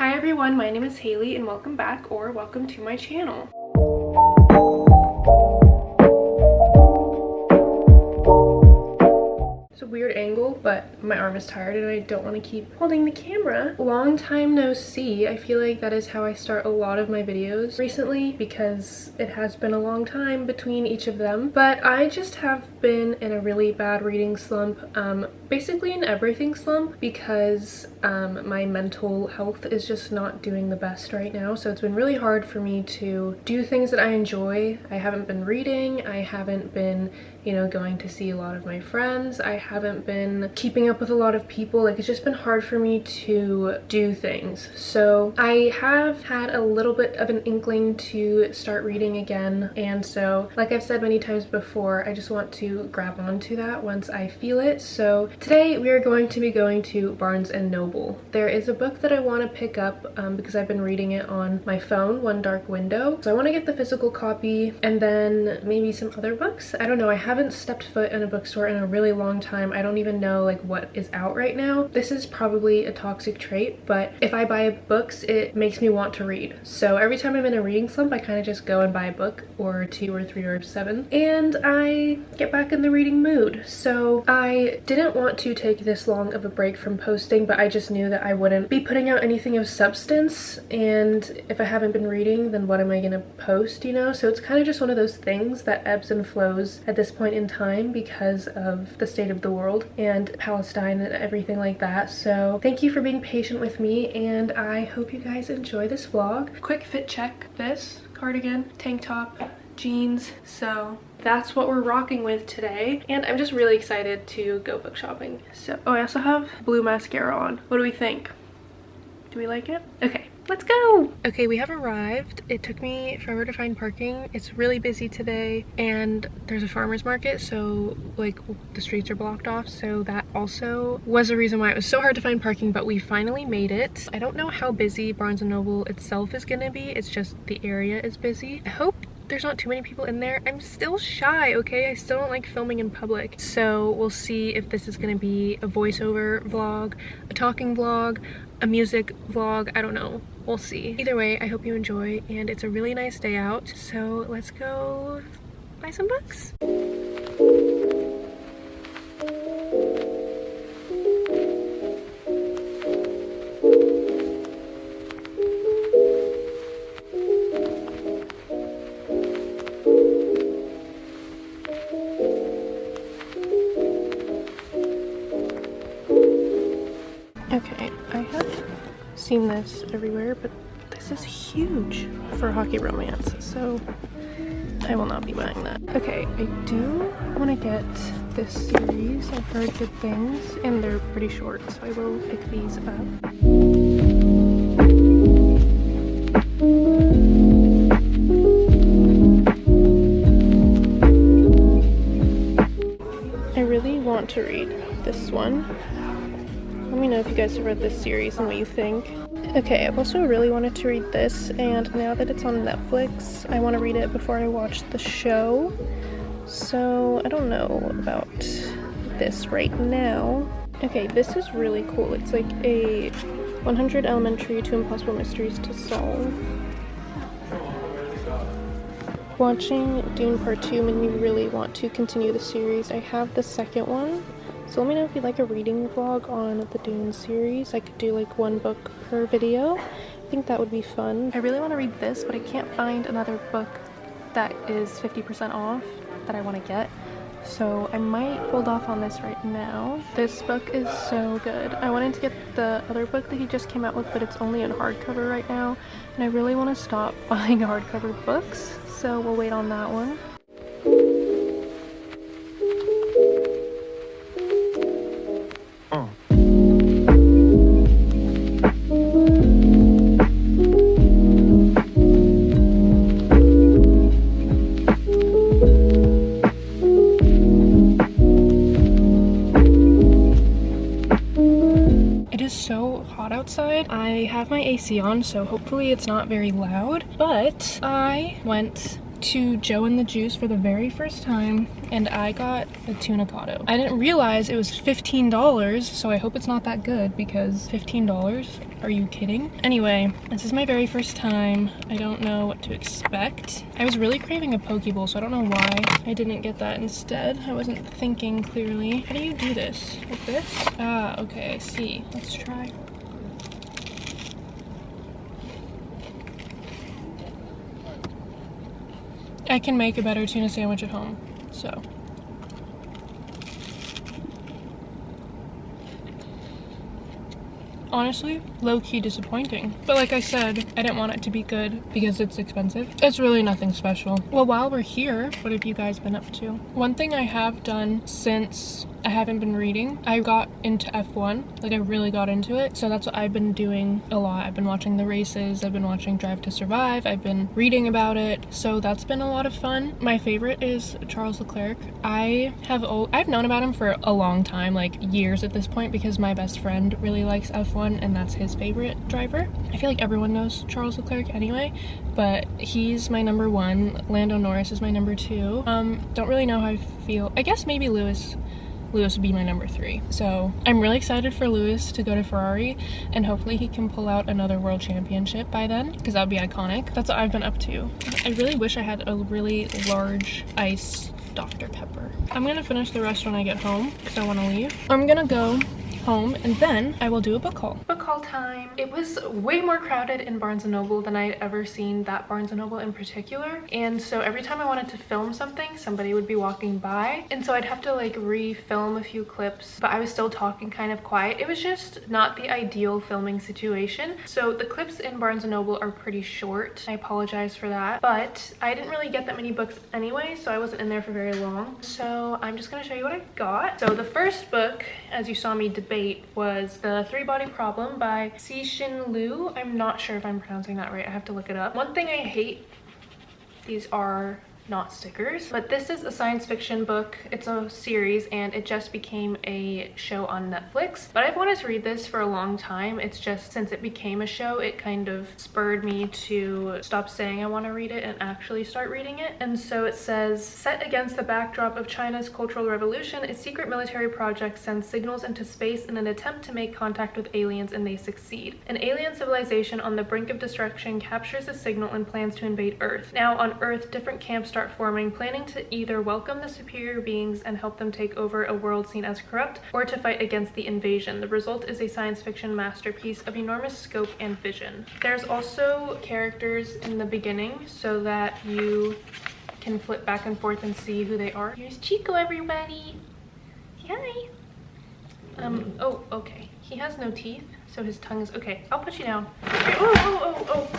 Hi everyone, my name is Haley and welcome back or welcome to my channel. It's a weird angle, but my arm is tired and I don't want to keep holding the camera. Long time no see. I feel like that is how I start a lot of my videos recently because it has been a long time between each of them. But I just have been in a really bad reading slump, basically an everything slump, because my mental health is just not doing the best right now. So it's been really hard for me to do things that I enjoy. I haven't been reading, I haven't been, going to see a lot of my friends, I haven't been keeping up with a lot of people. Like, it's just been hard for me to do things. So I have had a little bit of an inkling to start reading again, and so like I've said many times before, I just want to grab onto that once I feel it. So today we are going to be going to Barnes & Noble. There is a book that I want to pick up because I've been reading it on my phone, One Dark Window. So I want to get the physical copy and then maybe some other books. I don't know, I haven't stepped foot in a bookstore in a really long time. I don't even know like what is out right now. This is probably a toxic trait, but if I buy books, it makes me want to read. So every time I'm in a reading slump, I kind of just go and buy a book or 2 or 3 or 7 and I get back in the reading mood. So I didn't want to take this long of a break from posting, but I just knew that I wouldn't be putting out anything of substance, and if I haven't been reading, then what am I gonna post, So it's kind of just one of those things that ebbs and flows at this point in time because of the state of the world and Palestine and everything like that. So thank you for being patient with me, and I hope you guys enjoy this vlog. Quick fit check: this cardigan, tank top, jeans. So that's what we're rocking with today, and I'm just really excited to go book shopping. So I also have blue mascara on. What do we think? Do we like it? Okay, let's go. Okay, we have arrived. It took me forever to find parking. It's really busy today and there's a farmer's market, so like the streets are blocked off, so that also was a reason why it was so hard to find parking, but we finally made it. I don't know how busy Barnes & Noble itself is gonna be, it's just the area is busy. I hope there's not too many people in there. I'm still shy, okay? I still don't like filming in public. So we'll see if this is gonna be a voiceover vlog, a talking vlog, a music vlog, I don't know. We'll see. Either way, I hope you enjoy, and it's a really nice day out. So let's go buy some books. Okay, I have seen this everywhere, but this is huge for hockey romance, so I will not be buying that. Okay, I do want to get this series. I've heard good things, and they're pretty short, so I will pick these up. I really want to read this one. Let me know if you guys have read this series and what you think. Okay, I've also really wanted to read this, and now that it's on Netflix, I want to read it before I watch the show. So I don't know about this right now. Okay, this is really cool. It's like a 100 elementary to impossible mysteries to solve. Watching Dune Part 2 made me really want to continue the series. I have the second one. So let me know if you'd like a reading vlog on the Dune series. I could do like 1 book per video. I think that would be fun. I really want to read this, but I can't find another book that is 50% off that I want to get. So I might hold off on this right now. This book is so good. I wanted to get the other book that he just came out with, but it's only in hardcover right now. And I really want to stop buying hardcover books. So we'll wait on that one. Outside. I have my AC on, so hopefully it's not very loud, but I went to Joe and the Juice for the very first time, and I got a tuna cotto. I didn't realize it was $15, so I hope it's not that good, because $15? Are you kidding? Anyway, this is my very first time. I don't know what to expect. I was really craving a poke bowl, so I don't know why I didn't get that instead. I wasn't thinking clearly. How do you do this? Like this? Ah, okay, I see. Let's try. I can make a better tuna sandwich at home, so. Honestly, low-key disappointing. But like I said, I didn't want it to be good because it's expensive. It's really nothing special. Well, while we're here, what have you guys been up to? One thing I have done since I haven't been reading, I got into F1. Like, I really got into it. So that's what I've been doing a lot. I've been watching the races. I've been watching Drive to Survive. I've been reading about it. So that's been a lot of fun. My favorite is Charles Leclerc. I've known about him for a long time, like years at this point, because my best friend really likes F1 and that's his favorite driver. I feel like everyone knows Charles Leclerc anyway, but he's my number one. Lando Norris is my number two. Don't really know how I feel. I guess maybe Lewis would be my number three. So I'm really excited for Lewis to go to Ferrari, and hopefully he can pull out another world championship by then, because that would be iconic. That's what I've been up to. I really wish I had a really large ice Dr. Pepper. I'm gonna finish the rest when I get home because I want to leave. I'm gonna go home and then I will do a book haul. Book haul time. It was way more crowded in Barnes & Noble than I'd ever seen that Barnes & Noble in particular, and so every time I wanted to film something, somebody would be walking by, and so I'd have to like re-film a few clips, but I was still talking kind of quiet. It was just not the ideal filming situation. So the clips in Barnes & Noble are pretty short. I apologize for that, but I didn't really get that many books anyway, so I wasn't in there for very long. So I'm just gonna show you what I got. So the first book, as you saw me debate, was The Three-Body Problem by Cixin Liu. I'm not sure if I'm pronouncing that right. I have to look it up. One thing I hate, these are not stickers, but this is a science fiction book. It's a series and it just became a show on Netflix, but I've wanted to read this for a long time. It's just since it became a show, it kind of spurred me to stop saying I want to read it and actually start reading it. And so it says, set against the backdrop of China's Cultural Revolution, a secret military project sends signals into space in an attempt to make contact with aliens, and they succeed. An alien civilization on the brink of destruction captures the signal and plans to invade Earth. Now on Earth, different camps start forming, planning to either welcome the superior beings and help them take over a world seen as corrupt, or to fight against the invasion. The result is a science fiction masterpiece of enormous scope and vision. There's also characters in the beginning so that you can flip back and forth and see who they are. Here's Chico, everybody. Hi. Oh, okay. He has no teeth, so his tongue is okay. I'll put you down.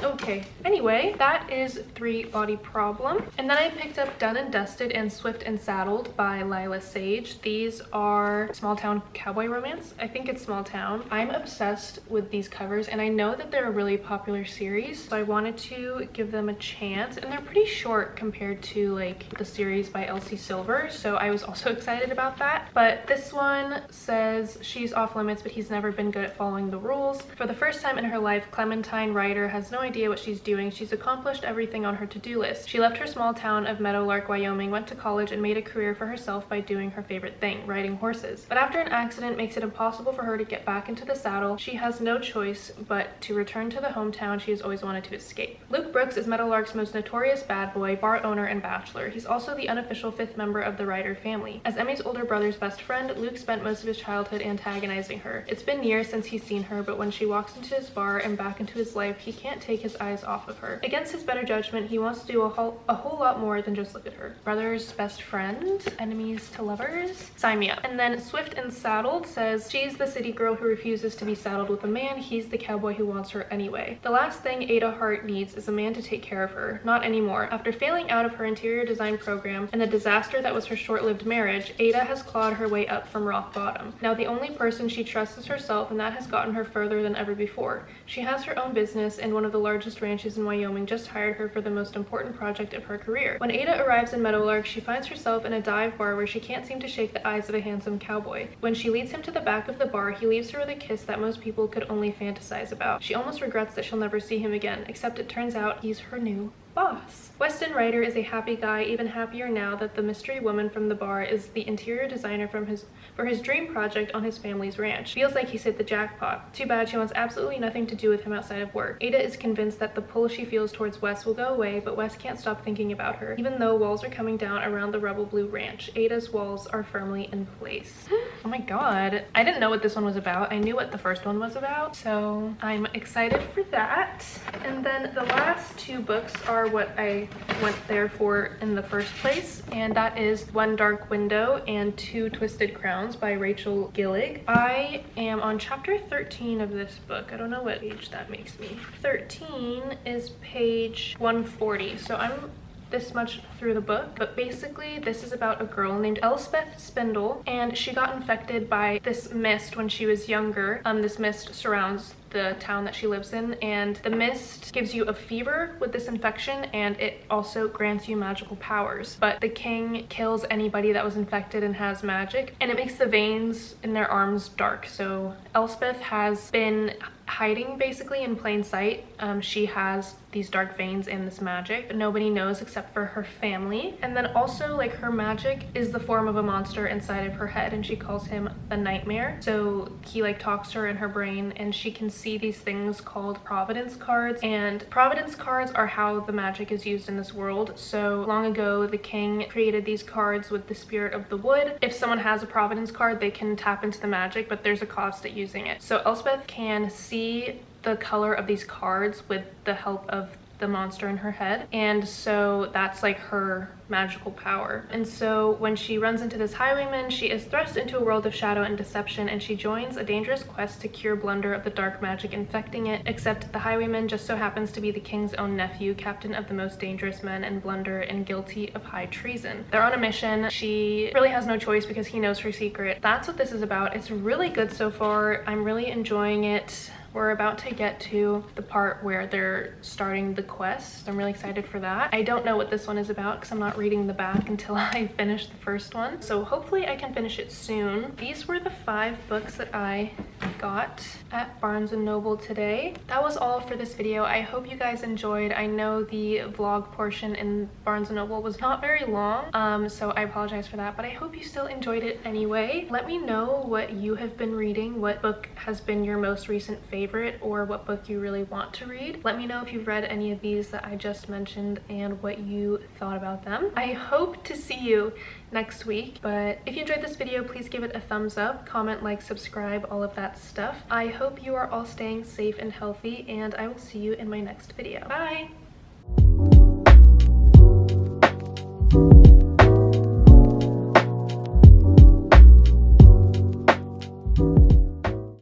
Okay. Anyway, that is Three-Body Problem. And then I picked up Done and Dusted and Swift and Saddled by Lila Sage. These are small town cowboy romance. I think it's small town. I'm obsessed with these covers, and I know that they're a really popular series, so I wanted to give them a chance. And they're pretty short compared to like the series by Elsie Silver, so I was also excited about that. But this one says she's off limits, but he's never been good at following the rules. For the first time in her life, Clementine Ryder has no idea what she's doing. She's accomplished everything on her to-do list. She left her small town of Meadowlark, Wyoming, went to college, and made a career for herself by doing her favorite thing, riding horses. But after an accident makes it impossible for her to get back into the saddle, she has no choice but to return to the hometown she has always wanted to escape. Luke Brooks is Meadowlark's most notorious bad boy, bar owner, and bachelor. He's also the unofficial fifth member of the Ryder family. As Emmy's older brother's best friend, Luke spent most of his childhood antagonizing her. It's been years since he's seen her, but when she walks into his bar and back into his life, he can't take his eyes off of her. Against his better judgment, he wants to do a whole lot more than just look at her. Brothers best friend, enemies to lovers. Sign me up. And then Swift and Saddled says she's the city girl who refuses to be saddled with a man. He's the cowboy who wants her anyway. The last thing Ada Hart needs is a man to take care of her. Not anymore. After failing out of her interior design program and the disaster that was her short-lived marriage, Ada has clawed her way up from rock bottom. Now the only person she trusts is herself, and that has gotten her further than ever before. She has her own business, and one of the largest ranches in Wyoming just hired her for the most important project of her career. When Ada arrives in Meadowlark, she finds herself in a dive bar where she can't seem to shake the eyes of a handsome cowboy. When she leads him to the back of the bar, he leaves her with a kiss that most people could only fantasize about. She almost regrets that she'll never see him again, except it turns out he's her new boss. Weston Ryder is a happy guy, even happier now that the mystery woman from the bar is the interior designer for his dream project on his family's ranch. Feels like he's hit the jackpot. Too bad she wants absolutely nothing to do with him outside of work. Ada is convinced that the pull she feels towards Wes will go away, but Wes can't stop thinking about her. Even though walls are coming down around the Rebel Blue Ranch, Ada's walls are firmly in place. Oh my god. I didn't know what this one was about. I knew what the first one was about, so I'm excited for that. And then the last two books are what I went there for in the first place, and that is One Dark Window and Two Twisted Crowns by Rachel Gillig. I am on chapter 13 of this book. I don't know what page that makes me. 13 is page 140, so I'm this much through the book, but basically this is about a girl named Elspeth Spindle, and she got infected by this mist when she was younger. This mist surrounds the town that she lives in, and the mist gives you a fever with this infection, and it also grants you magical powers. But the king kills anybody that was infected and has magic, and it makes the veins in their arms dark. So Elspeth has been hiding basically in plain sight. She has these dark veins and this magic, but nobody knows except for her family. And then also, like, her magic is the form of a monster inside of her head, and she calls him the Nightmare. So he like talks to her in her brain, and she can see these things called Providence cards, and Providence cards are how the magic is used in this world. So long ago the king created these cards with the spirit of the wood. If someone has a Providence card, they can tap into the magic, but there's a cost at using it. So Elspeth can see the color of these cards with the help of the monster in her head, and so that's like her magical power. And so when she runs into this highwayman, she is thrust into a world of shadow and deception, and she joins a dangerous quest to cure blunder of the dark magic infecting it, except the highwayman just so happens to be the king's own nephew, captain of the most dangerous men and blunder, and guilty of high treason. They're on a mission. She really has no choice because he knows her secret. That's what this is about. It's really good so far. I'm really enjoying it. We're about to get to the part where they're starting the quest. I'm really excited for that. I don't know what this one is about because I'm not reading the back until I finish the first one. So hopefully I can finish it soon. These were the 5 books that I got at Barnes & Noble today. That was all for this video. I hope you guys enjoyed. I know the vlog portion in Barnes & Noble was not very long, so I apologize for that, but I hope you still enjoyed it anyway. Let me know what you have been reading, what book has been your most recent favorite, or what book you really want to read. Let me know if you've read any of these that I just mentioned and what you thought about them. I hope to see you next week, but if you enjoyed this video, please give it a thumbs up, comment, like, subscribe, all of that stuff. I hope you are all staying safe and healthy, and I will see you in my next video. Bye!